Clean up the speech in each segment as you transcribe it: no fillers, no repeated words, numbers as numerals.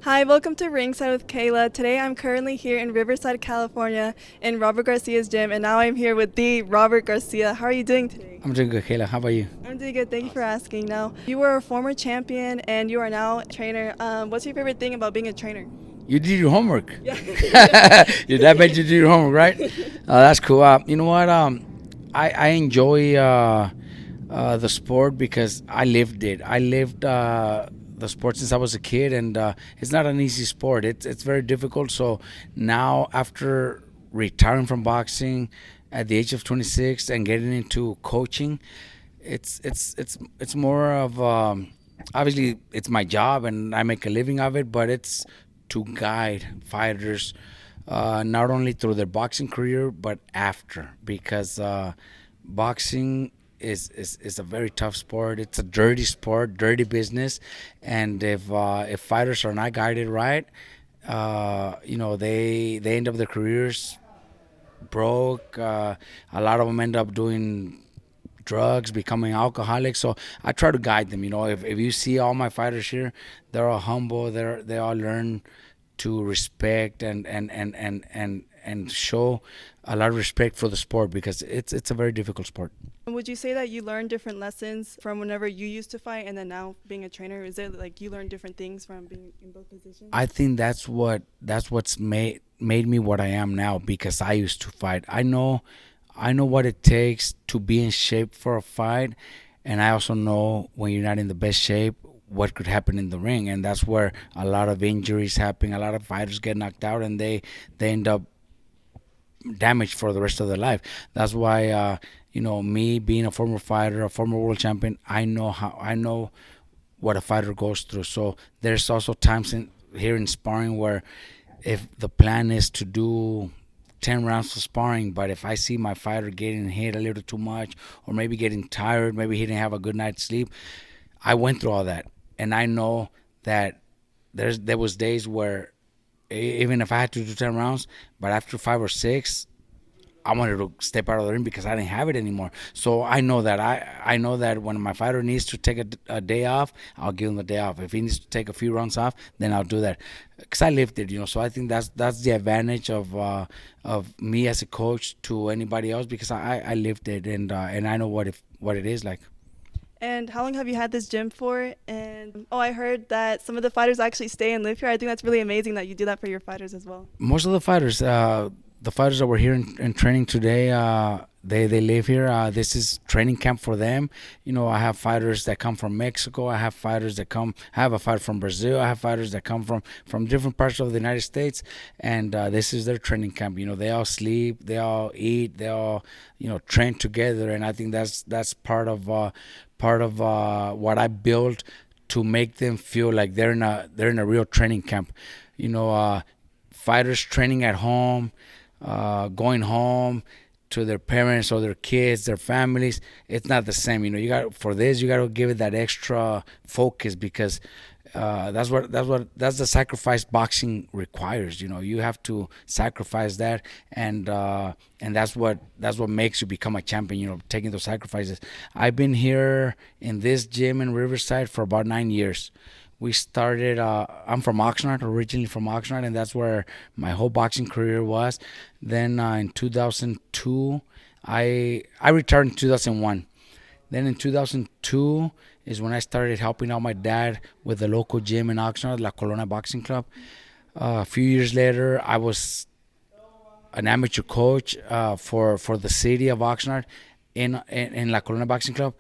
Hi, welcome to Ringside with Kayla. Today I'm currently here in Riverside, California in Robert Garcia's gym, and now I'm here with the Robert Garcia. How are you doing today? I'm doing good, Kayla. How about you? I'm doing good. Thank you for asking. Now, you were a former champion and you are now a trainer. What's your favorite thing about being a trainer? You did your homework. Yeah. Your dad made you do your homework, right? That's cool. You know what? I enjoy the sport because I lived it. I lived the sport since I was a kid, and it's not an easy sport. It's very difficult. So now, after retiring from boxing at the age of 26 and getting into coaching, it's more of obviously it's my job and I make a living of it, but it's to guide fighters not only through their boxing career but after, because boxing is a very tough sport. It's a dirty sport, dirty business, and if fighters are not guided right, they end up their careers broke. A lot of them end up doing drugs, becoming alcoholics. So I try to guide them. If you see all my fighters here, they're all humble. They all learn to respect and show a lot of respect for the sport, because it's a very difficult sport. Would you say that you learned different lessons from whenever you used to fight and then now being a trainer? Is it like you learned different things from being in both positions? I think that's what's made me what I am now, because I used to fight. I know what it takes to be in shape for a fight, and I also know when you're not in the best shape, what could happen in the ring, and that's where a lot of injuries happen. A lot of fighters get knocked out, and they end up damaged for the rest of their life. That's why me being a former fighter, a former world champion, I know what a fighter goes through. So there's also times here in sparring where, if the plan is to do 10 rounds of sparring, but if I see my fighter getting hit a little too much, or maybe getting tired, maybe he didn't have a good night's sleep, I went through all that, and I know that there was days where, even if I had to do 10 rounds, but after 5 or 6, I wanted to step out of the ring because I didn't have it anymore. So I know that when my fighter needs to take a day off, I'll give him the day off. If he needs to take a few rounds off, then I'll do that, because I lived it. So I think that's the advantage of me as a coach to anybody else, because I lived it, and I know what it is like. And how long have you had this gym for? And I heard that some of the fighters actually stay and live here. I think that's really amazing that you do that for your fighters as well. Most of the fighters that were here in training today, they live here. This is training camp for them. I have fighters that come from Mexico. I have fighters that come. I have a fighter from Brazil. I have fighters that come from different parts of the United States, and this is their training camp. They all sleep, they all eat, they all train together, and I think that's part of what I built to make them feel like they're in a real training camp. Fighters training at home, going home to their parents or their kids, their families, it's not the same. You got to give it that extra focus, because that's the sacrifice boxing requires. You have to sacrifice that, and that's what makes you become a champion. Taking those sacrifices. I've been here in this gym in Riverside for about 9 years. We started. I'm from Oxnard, originally from Oxnard, and that's where my whole boxing career was. Then in 2002, I retired in 2001. Then in 2002 is when I started helping out my dad with the local gym in Oxnard, La Colona Boxing Club. A few years later, I was an amateur coach for the city of Oxnard in La Colona Boxing Club.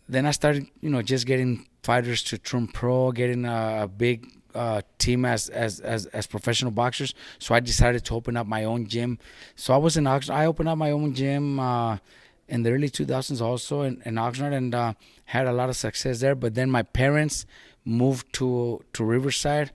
Then I started, just getting fighters to turn pro, getting a big team as professional boxers. So I decided to open up my own gym. So I was in Oxnard. I opened up my own gym in the early 2000s, also in Oxnard, and had a lot of success there. But then my parents moved to Riverside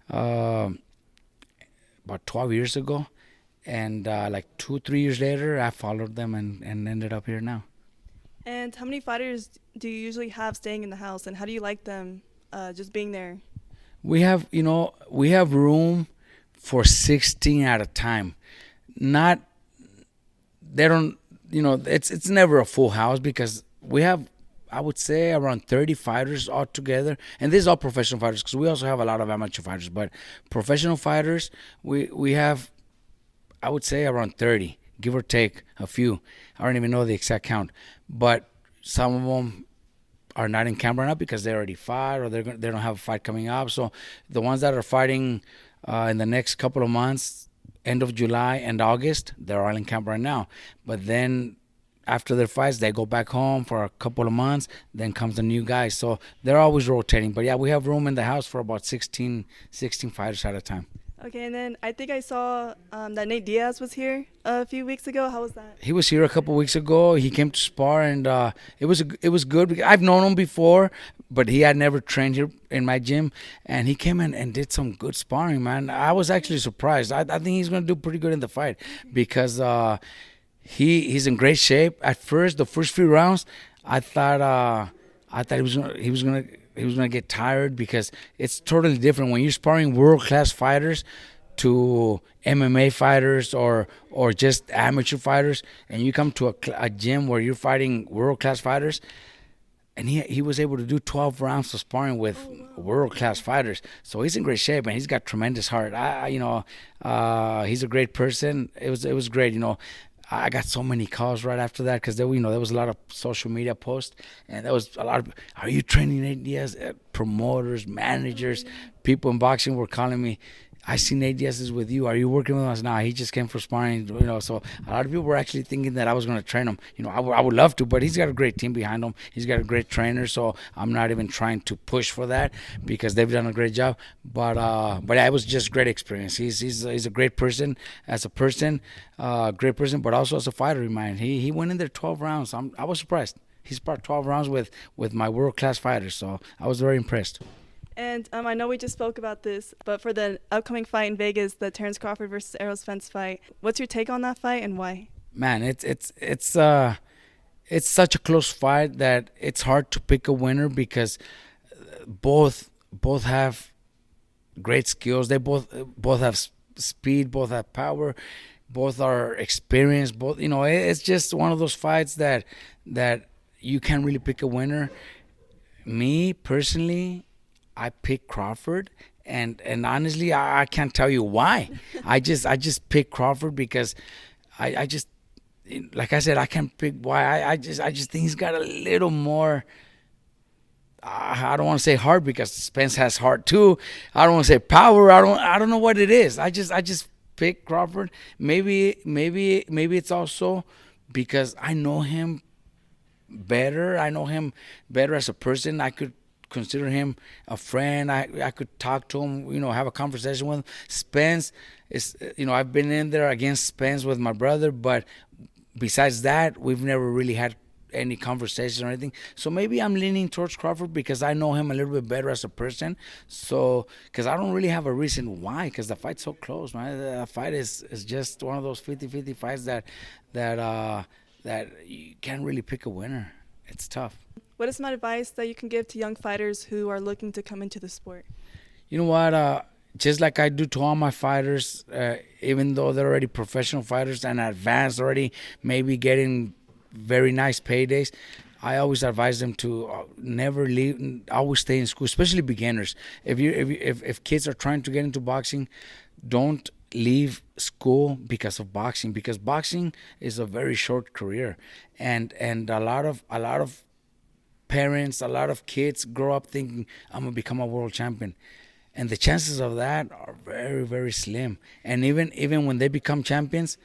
uh, about 12 years ago, and like 2 3 years later, I followed them and ended up here now. And how many fighters do you usually have staying in the house, and how do you like them just being there? We have room for 16 at a time. Not They don't. It's never a full house, because we have I would say around 30 fighters altogether, and this is all professional fighters because we also have a lot of amateur fighters. But professional fighters, we have, I would say, around 30, give or take a few. I don't even know the exact count, but some of them are not in camp right now because they already fought or they don't have a fight coming up. So the ones that are fighting in the next couple of months, end of July and August, they're all in camp right now. But then after their fights, they go back home for a couple of months. Then comes the new guys. So they're always rotating. But yeah, we have room in the house for about 16 fighters at a time. Okay, and then I think I saw that Nate Diaz was here a few weeks ago. How was that? He was here a couple weeks ago. He came to spar, and it was good. Because I've known him before, but he had never trained here in my gym, and he came in and did some good sparring, man. I was actually surprised. I think he's gonna do pretty good in the fight because he's in great shape. At first, the first few rounds, I thought he was gonna get tired because it's totally different when you're sparring world class fighters to MMA fighters or just amateur fighters, and you come to a gym where you're fighting world class fighters. And he was able to do 12 rounds of sparring with world class fighters, so he's in great shape and he's got tremendous heart. He's a great person. It was great. I got so many calls right after that because there was a lot of social media posts, and there was a lot of, are you training Nate Diaz? Promoters, managers, people in boxing were calling me. I see Nate Diaz is with you. Are you working with us now? He just came for sparring, So a lot of people were actually thinking that I was going to train him. I would love to, but he's got a great team behind him. He's got a great trainer, so I'm not even trying to push for that because they've done a great job. But yeah, it was just great experience. He's a great person as a person, great person, but also as a fighter. Man, he went in there 12 rounds. I was surprised. He sparred 12 rounds with my world class fighters, so I was very impressed. And I know we just spoke about this, but for the upcoming fight in Vegas, the Terrence Crawford versus Errol Spence fight, what's your take on that fight and why? Man, it's such a close fight that it's hard to pick a winner because both have great skills. They both have speed, both have power, both are experienced. Both, it's just one of those fights that you can't really pick a winner. Me personally, I picked Crawford, and honestly, I can't tell you why. I just picked Crawford because I just, like I said, I can't pick why. I just think he's got a little more. I don't want to say heart because Spence has heart too. I don't want to say power. I don't know what it is. I just picked Crawford. Maybe it's also because I know him better. I know him better as a person. I could consider him a friend. I could talk to him, have a conversation with him. Spence is, I've been in there against Spence with my brother, but besides that, we've never really had any conversation or anything. So maybe I'm leaning towards Crawford because I know him a little bit better as a person. So, because I don't really have a reason why, because the fight's so close, man. The fight is just one of those 50-50 fights that you can't really pick a winner. It's tough. What is some advice that you can give to young fighters who are looking to come into the sport? You know what? Just like I do to all my fighters, even though they're already professional fighters and advanced already, maybe getting very nice paydays, I always advise them to never leave, always stay in school, especially beginners. If kids are trying to get into boxing, don't leave school because of boxing, because boxing is a very short career, and a lot of parents, a lot of kids grow up thinking I'm gonna become a world champion, and the chances of that are very, very slim. And even when they become champions,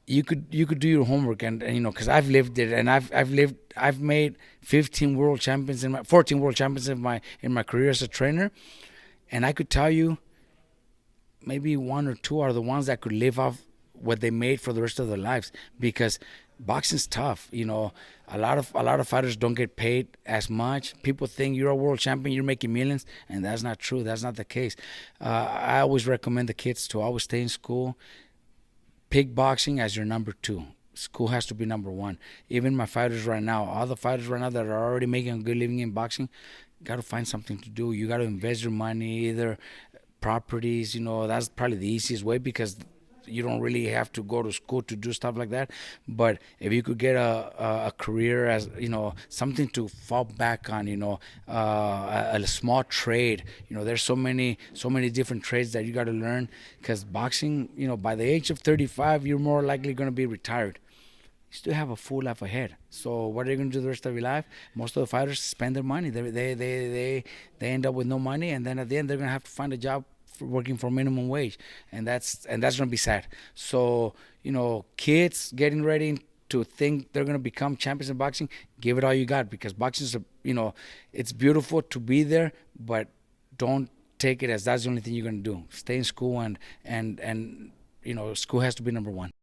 you could do your homework, and because I've lived it, and I've made 14 world champions in my career as a trainer, and I could tell you maybe one or two are the ones that could live off what they made for the rest of their lives, because boxing's tough. A lot of fighters don't get paid as much. People think you're a world champion, you're making millions, and that's not true. That's not the case. I always recommend the kids to always stay in school. Pick boxing as your number two. School has to be number one. Even my fighters right now, all the fighters right now that are already making a good living in boxing, got to find something to do. You got to invest your money, either properties. That's probably the easiest way, because you don't really have to go to school to do stuff like that. But if you could get a career as, something to fall back on, a small trade, there's so many different trades that you got to learn, because boxing, by the age of 35, you're more likely going to be retired. You still have a full life ahead. So what are you going to do the rest of your life? Most of the fighters spend their money. They end up with no money, and then at the end they're going to have to find a job working for minimum wage, and that's going to be sad. So kids getting ready to think they're going to become champions in boxing, give it all you got, because boxing is it's beautiful to be there, but don't take it as that's the only thing you're going to do. Stay in school, and school has to be number one.